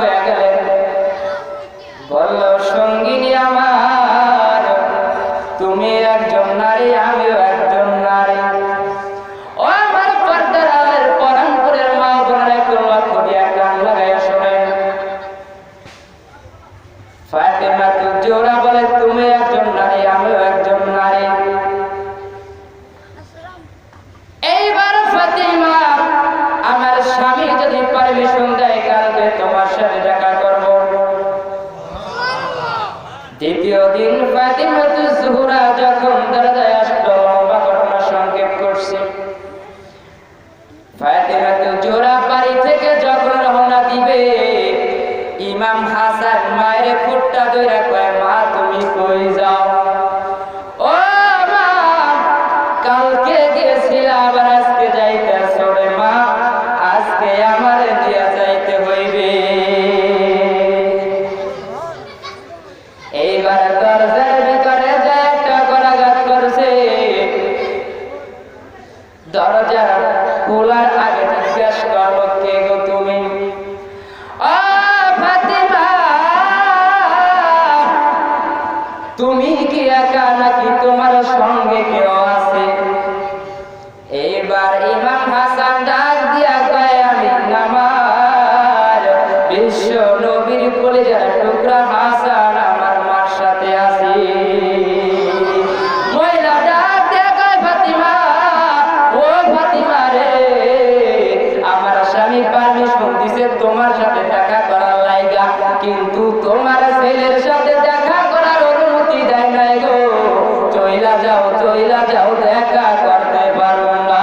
হয়ে গেলেন। বলল, সঙ্গিনী আমার, তুমি একজন নারী, আমিও একজন নারী। ও আমার পর্দার পরামপুরের মা বোনেরা, একটু লক্ষ্য দিয়া কান লাগাইয়া শোনেন। ফাতেমা জোহরা বলে, তুমি একজন নারী, আমিও একজন নারী। এইবার ফাতেমা, আমার স্বামী যদি পারমিশন দেয়, কালকে তোমার সাথে দেখা করব। দ্বিতীয় দিন ফাতেমা জোহরা যখন দরজায় আসলো, লম্বা ঘটনা সংক্ষেপ করছে। ফাতেমা জোহরা বাড়ি থেকে যখন রওনা দিবে, ইমাম হাসান মায়ের ফুটটা ধরে কয়, মা তুমি কই যাও? ও মা, কালকে গেছিলা, আবার আজকে যাইতেছ রে মা, আজকে আমার দিয়া যাইতে হইবে। এইবার দরজার ভিতরে যে একটা গলাঘাত করছে, দরজা খোলার আগে জিজ্ঞেস করলো, কে গো তুমি? ও ফাতেমা, তুমি কি একা নাকি তোমার সঙ্গে কেউ আছে? এইবার ইমাম হাসান ডাক দিয়া কয়, আমি আমার বিশ্ব নবীর কলিজার টুকরা হাসান আমার মার সাথে আছি। মহিলা ডাক দিয়া কয়, ফাতেমা, ও ফাতেমা রে, আমার স্বামী পারমিশন দিছে তোমার সাথে দেখা করার লাইগা, কিন্তু তোমার ছেলের সাথে দেখা করার অনুমতি দেয় নাই গো। চইলা যাও, চইলা যাও, দেখা করতে পারো না।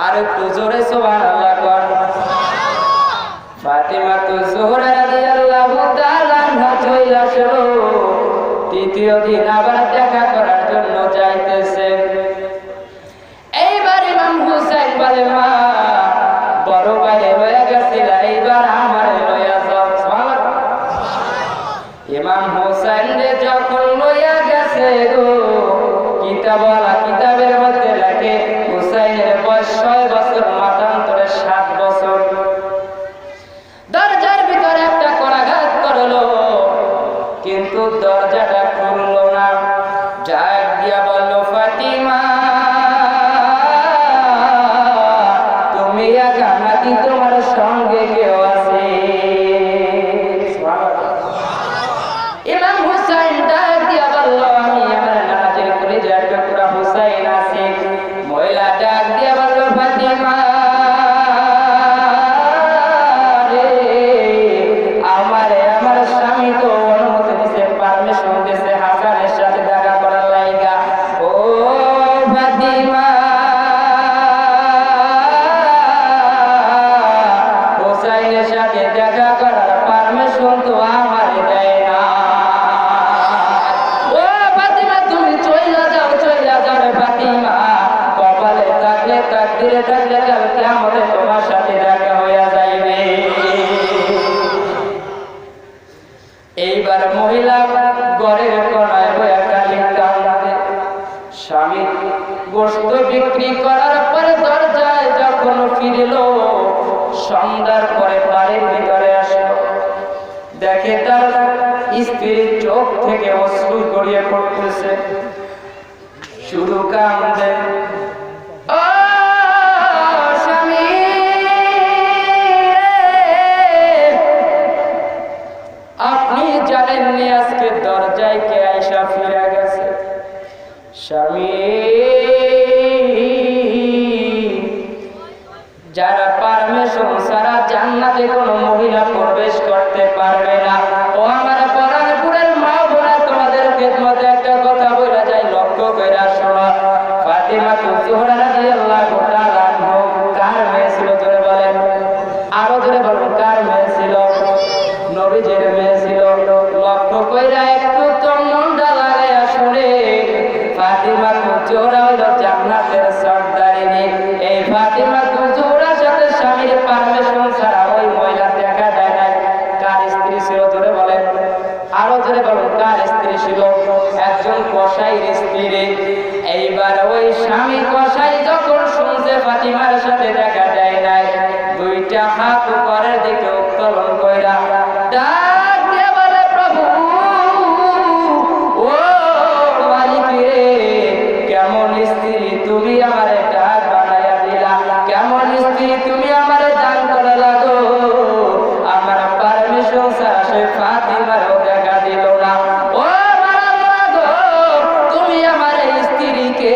আর একটু জোরে সুবহানাল্লাহ কর। ফাতেমা জোহরা রাদিয়াল্লাহু তাআলা আনহা চইলা আসলো। তৃতীয় দিন আবার দেখা করার জন্য যাইতেছে। এইবার ইমাম হুসাইন বলে, মা, বড় ভাই হয়ে গেছিল, এইবার আমার লইয়া যাও। ইমাম হুসাইন রে যখন লইয়া গেছে গো, কিতাবের মধ্যে লেখে হুসাইনের বয়স 6 বছর, মাতান্তরে 7 বছর। দরজার ভিতরে একটা করাঘাত করলো, কিন্তু দরজাটা খুললো না। ডাক দিয়া বলল, ফাতেমা, তুমি একা নাকি তোমার সঙ্গে কেউ আছে? ইমাম হুসাইন ডাক দিয়া বলল, আমি আমার নানাজির কলিজার টুকরা হুসাইন আছি। মহিলা ডাক দিয়া বলল, ফাতেমা রে, আমার স্বামী তো অনুমতি দিছে, পারমিশন দিছে হাসানের সাথে দেখা করার লাইগা। ও ফাতেমা, হুসাইনের সাথে দেখা করার পারমিশন তো আমার দেয় না। ও ফাতেমা, তুমি চইলা যাও, চইলা যাও রে ফাতেমা, কপালে থাকলে, তাকদীরে থাকলে কাল কিয়ামতে তোমার সাথে দেখা হইয়া যাইবে। এইবার মহিলা ঘরের কোনায় বইয়া খালি কাঁদে। স্বামী গোশত বিক্রি করার পরে দরজায় যখন ফিরল, সন্ধ্যার পরে বাড়ির ভিতরে আসলো, দেখে তার স্ত্রীর চোখ থেকে অশ্রু গড়িয়ে পড়তেছে, শুধু কাঁদে। ও স্বামী রে, আপনি জানেননি আজকে দরজায় কে আইসা ফিরে গেছে? স্বামী, যারা পারমিশন ছাড়া জান্নাতে কোনো মহিলা প্রবেশ করতে পারবে না। ও আমার পরাণপুরের মা বোনা, তোমাদের খেদমতে একটা কথা বলে যায়, লক্ষ্য করে শোনো। ফাতেমা জোহরা রাদিয়াল্লাহু তাআলা আনহা কার মেয়ে ছিল? জোরে বলেন, আরো জোরে বলুন, কার মেয়ে ছিল? নবীজির মেয়ে ছিল। লক্ষ্য করে একটু তন্নটা লাগাইয়া শুনে, ফাতেমা জোহরা হলো জান্নাতের সর্দারিনী। এই ফাতেমা জোহরার সাথে স্বামীর পারমিশন ছাড়া ওই মহিলা দেখা দেয় নাই। কার স্ত্রী ছিল? জোরে বলেন, আরো জোরে বলুন, কার স্ত্রী ছিল? একজন কসাইর স্ত্রী। এইবার ওই স্বামী কসাই যখন শুনছে ফাতেমার সাথে দেখা দেয় নাই, দুইটা দুইটা হাত উপরের দিকে উত্তোলন কইরা ডাক দিয়ে বলে, প্রভু ও মালিক রে, কেমন স্ত্রী তুমি আমারে ডাক বানাইয়া দিলা, কেমন স্ত্রী তুমি আমারে দান করে লাগো, আমার পারমিশন ছাড়া সে ফাতিমারও দেখা দিল না। ও তুমি আমার স্ত্রীকে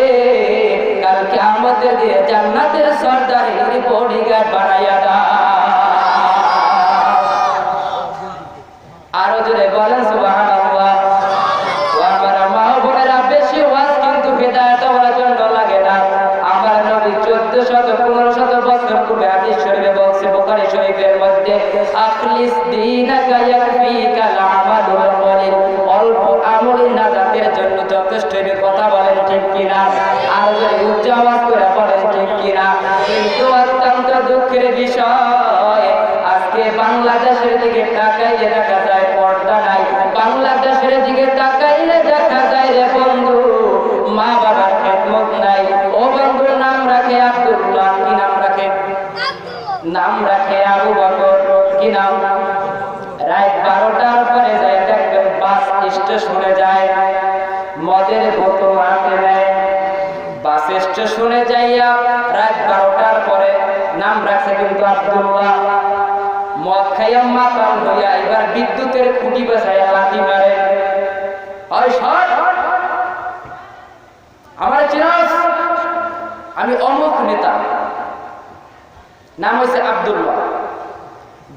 কাল কিয়ামতের দিনে জান্নাতের সরদারের বডিগার্ড বানাইয়া দাও। আরো জোরে বলেন সুবহানাল্লাহ। আমার মা বোনেরা, বেশি ওয়াজ কিন্তু হেদায়েত হওয়ার জন্য লাগে না। আমার নবী 1400-1500 বছর পূর্বে হাদিস শরীফে বলছে, বুখারী শরীফের মধ্যে, আখলিস দীনাকা ইয়াকফিকাল আমালুল কলিল, অল্প আমলই নাজাতের জন্য যথেষ্ট। এই কথা বলেন ঠিক কিনা? আর যদি উচ্চ আওয়াজ করে বলেন ঠিক কিনা? কিন্তু অত্যন্ত দুঃখের বিষয়, আজকে বাংলাদেশের দিকে তাকাইলে দেখা যায় পর্দা নাই। বাংলাদেশের দিকে তাকাইলে দেখা যায় রে বন্ধু, মা বাবার খেদমত নাই। ও বন্ধু, নাম রাখে আব্দুল্লাহ, কি নাম রাখে? নাম রাখে আবু বকর, কি নাম? রাত 12টার পরে যায় দেখবেন বাস স্টেশনে যায়, মদের বোতল হাতে নেয়। বাস স্টেশনে যাইয়া রাত 12টার পরে নাম রাখছে কিন্তু আব্দুল্লাহ, মদ খাইয়া মাতাল হইয়া এবার বিদ্যুতের খুঁটি বসাইয়া লাঠি মারে। ওই শট, আমার চিনাস, আমি অমুক নেতা, নাম হয়েছে আব্দুল্লাহ।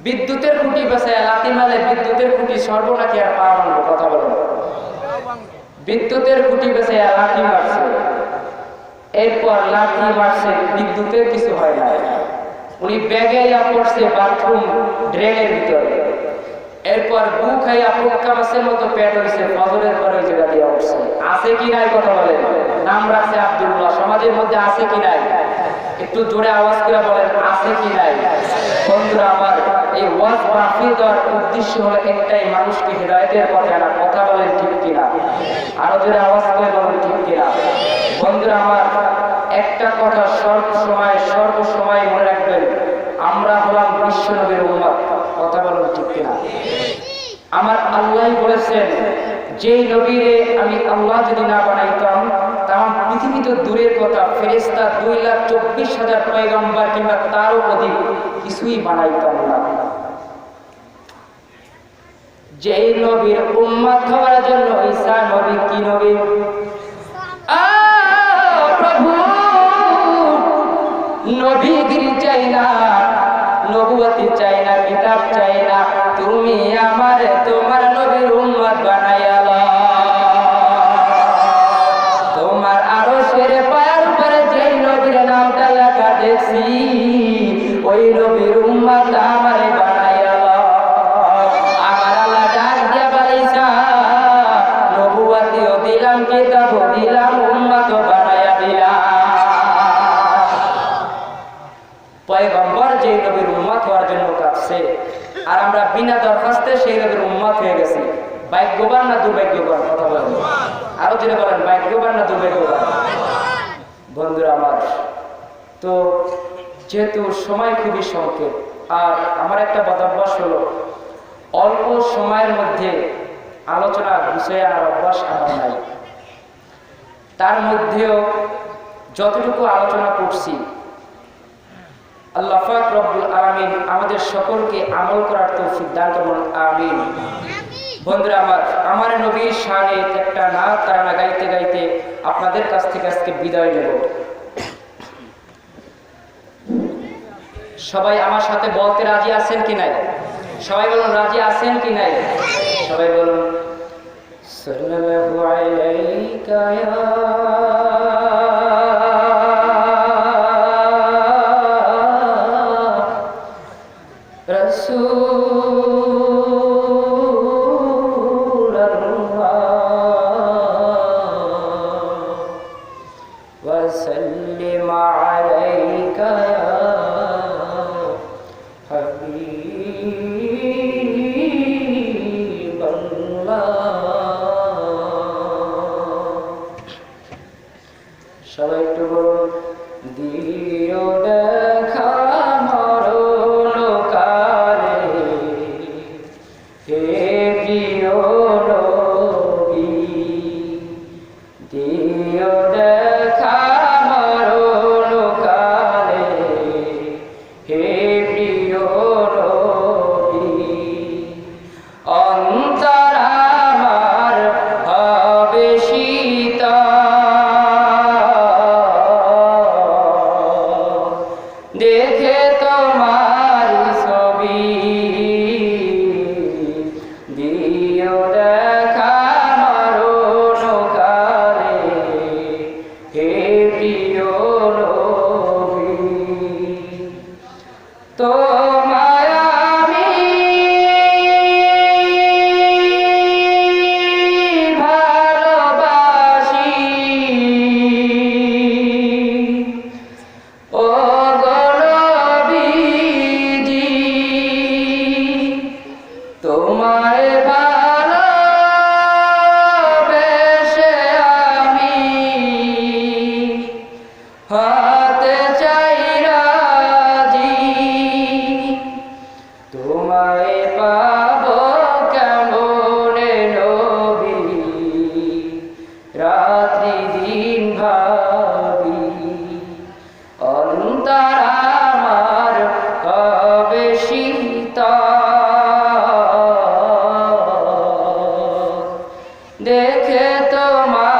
বিদ্যুতের খুঁটি বসাইয়া লাঠি মারে, বিদ্যুতের খুঁটি সর্বনাকি আর পা ভাঙলো। কথা বলো, বিদ্যুতের খুঁটি বসাইয়া লাঠি মারছে, এরপর লাঠি মারছে, বিদ্যুতের কিছু হয় না। উনি ব্যাগে পড়ছে বাথরুম ড্রেনের ভিতরে, এরপর গু খাইয়া পোক্কা মাছের মতো পেট হয়েছে, ফজরের পরে ওই জায়গা দিয়ে উঠছে। আছে কি নাই কথা বলেন? নাম রাখছে আব্দুল্লাহ, সমাজের মধ্যে আছে কি নাই? একটু জোরে আওয়াজ করে বলেন, আছে কি নাই? বন্ধুরা আমার, এই ওয়াজ মাহফিল দেওয়ার উদ্দেশ্য হলো একটাই, মানুষকে হেদায়েতের পথে আনা। কথা বলেন ঠিক কিনা? আরো জোরে আওয়াজ করে বলেন ঠিক কিনা? বন্ধুরা আমার, একটা কথা সর্বসময় মনে রাখবেন, আমরা হলাম বিশ্ব নবীর উম্মত। কথা বলেন ঠিক কিনা? আমার আল্লাহ বলেছেন, যেই নবীরে আমি আল্লাহ যদি না বানাইতাম, তাম পৃথিবী তো দূরের কথা, ফেরেশতা 2,24,000 পয়গম্বর কিংবা তারও অধিক কিছুই বানাইতাম না। যেই নবীর উম্মত হওয়ার জন্য ঈসা নবী, কি নবী? প্রভু, নবীগিরি চাই না, নবুয়তি চাই না, কিতাব চাই না, তুমি আমারে তোমার নবীর উম্মত বানাইয়া লও। তোমার আরশের পায়ের উপরে যেই নবীর নামটা লেখা দেখছি, ওই নবীর উম্মত আমারে বানাইয়া লও। আমার আল্লাহ ডাক দিয়া বলিসা, নবুয়তিও দিলাম, কিতাবও দিলাম, উম্মতও বানাইয়া দিলাম। পয়গম্বর যেই নবীর উম্মত হওয়ার জন্য কাঁদছে, আর আমরা বিনা দরখাস্তে সেই নবীর উম্মত হয়ে গেছি। ভাগ্যবান না দুর্ভাগ্যবান? কথা বলেন, আরো জেনে বলেন, ভাগ্যবান না দুর্ভাগ্যবান? বন্ধুরা আমার, তো যেহেতু সময় খুবই সংক্ষেপ, আর আমার একটা বদাভ্যাস হলো অল্প সময়ের মধ্যে আলোচনা গুছিয়ে আনার অভ্যাস আমার নাই। তার মধ্যেও যতটুকু আলোচনা করছি, আল্লাহ পাক রব্বুল আলামিন আমাদের সকলকে আমল করার তৌফিক দান করুন, আমিন। বন্ধুরা আমার নবীর শানে একটা নাত তারানা গাইতে গাইতে আপনাদের কাছ থেকে আজকে বিদায় নেব। সবাই আমার সাথে বলতে রাজি আছেন কি নাই? সবাই বলুন, রাজি আছেন কি নাই? সবাই বলুন, সাল্লাল্লাহু আলাইকা ইয়া সবাই একটু বলুন, দিও দেখা মরণ তোমায় ভালোবেসে আমি হতে চাই রাজি, তোমায় পাবো কেমনে নবী, রাত্রি দিন ভাবি, অন্তর আমার হবে শীতল, দেখে তোমার